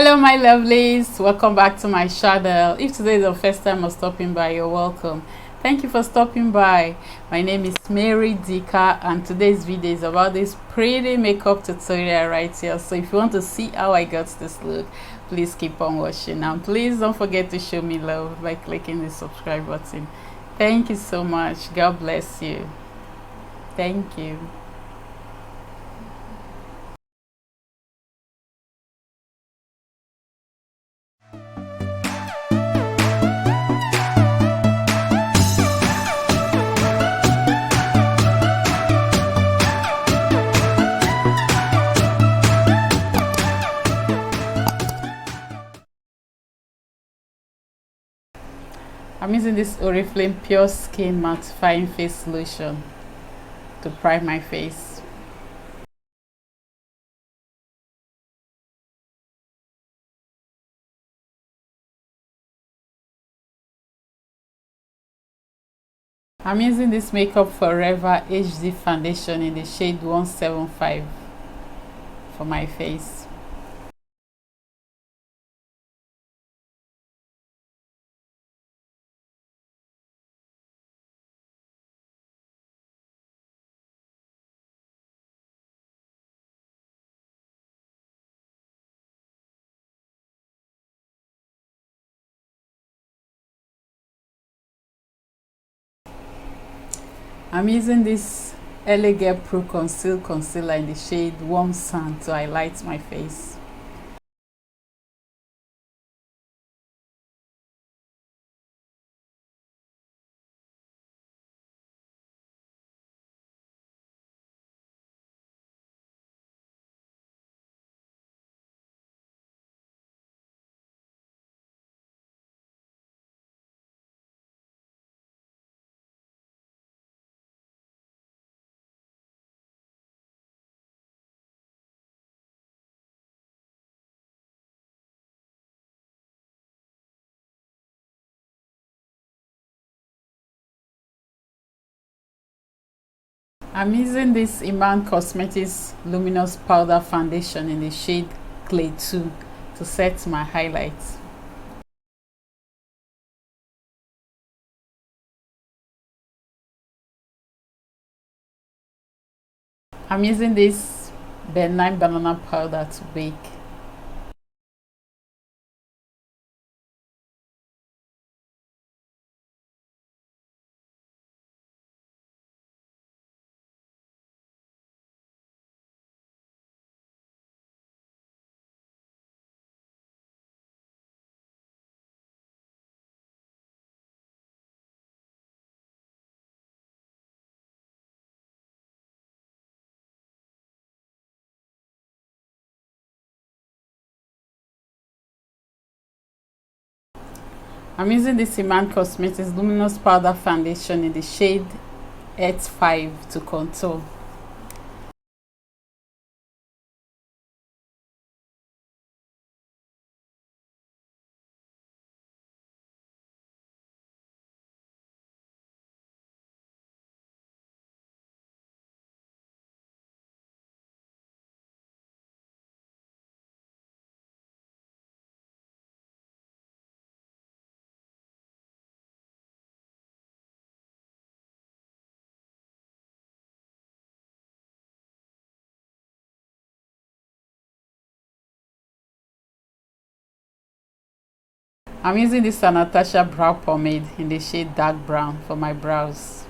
Hello my lovelies, welcome back to my channel. If today is your first time of stopping by, you're welcome. Thank you for stopping by. My name is Mary Dika and today's video is about this pretty makeup tutorial right here. So if you want to see how I got this look, please keep on watching, and please don't forget to show me love by clicking the subscribe button. Thank you so much. God bless you. Thank you. I'm using this Oriflame Pure Skin Mattifying Face Lotion to prime my face. I'm using this Makeup Forever HD foundation in the shade 175 for my face. I'm using this Elegant Pro Conceal Concealer in the shade Warm Sand to highlight my face. I'm using this Iman Cosmetics Luminous Powder Foundation in the shade Clay 2 to set my highlights. I'm using this benign banana powder to bake. I'm using this Iman Cosmetics Luminous Powder Foundation in the shade 85 to contour. I'm using this Anastasia Brow Pomade in the shade Dark Brown for my brows.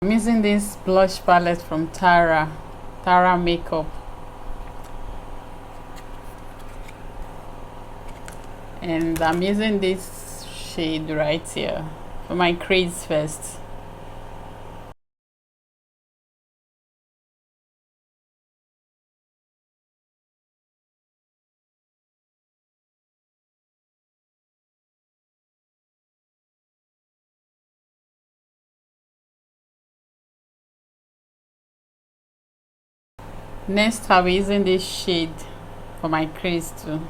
I'm using this blush palette from Tara Makeup, and I'm using this shade right here for my crease first. Next, I'll be using this shade for my crease too.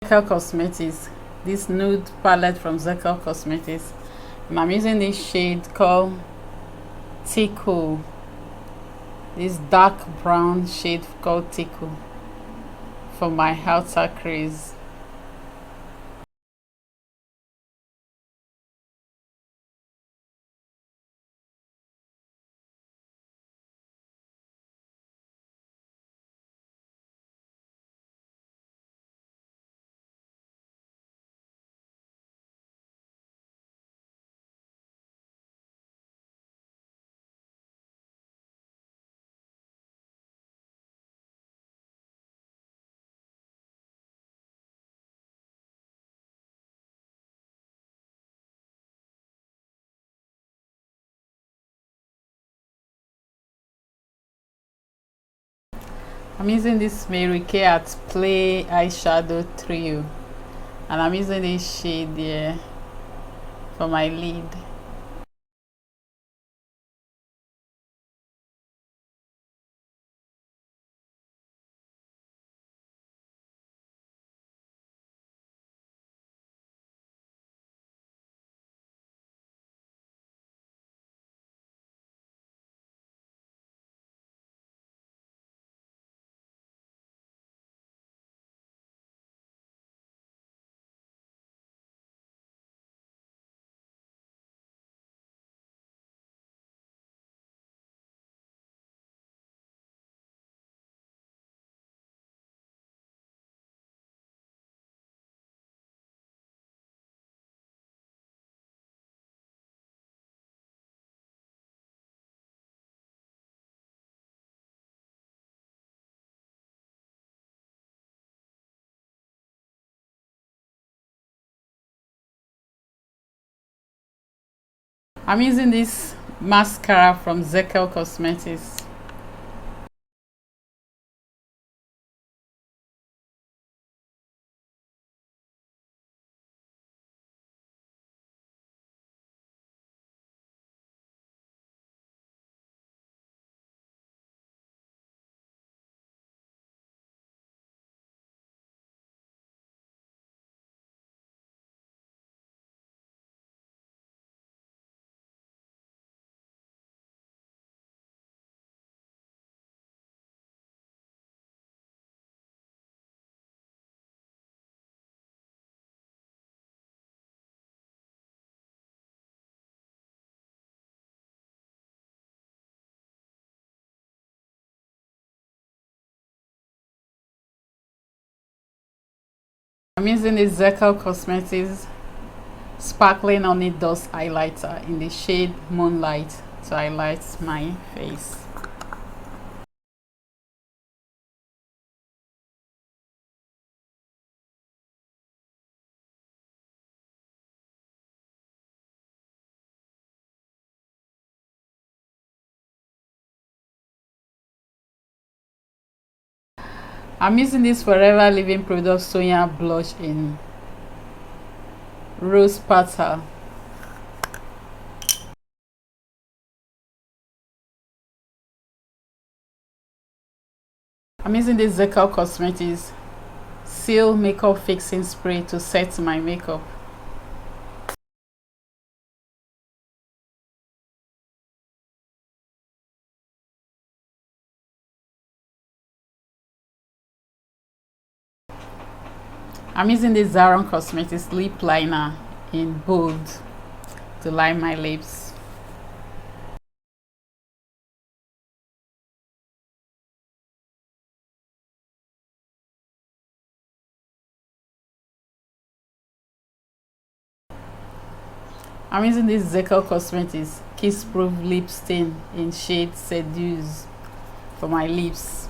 Zekel Cosmetics, this nude palette from Zekel Cosmetics, and I'm using this shade called Tickle, this dark brown shade called Tickle for my outer crease. I'm using this Mary Kay at Play Eyeshadow Trio, and I'm using this shade here for my lid. I'm using this mascara from Zekel Cosmetics. I'm using this Zekel Cosmetics Sparkling Honey Dust Highlighter in the shade Moonlight to highlight my face. I'm using this Forever Living Product Sonia Blush in Rose Petal. I'm using this Zekel Cosmetics Seal Makeup Fixing Spray to set my makeup. I'm using this Zaron Cosmetics Lip Liner in Bold to line my lips. I'm using this Zekel Cosmetics Kiss Proof Lip Stain in shade Seduce for my lips.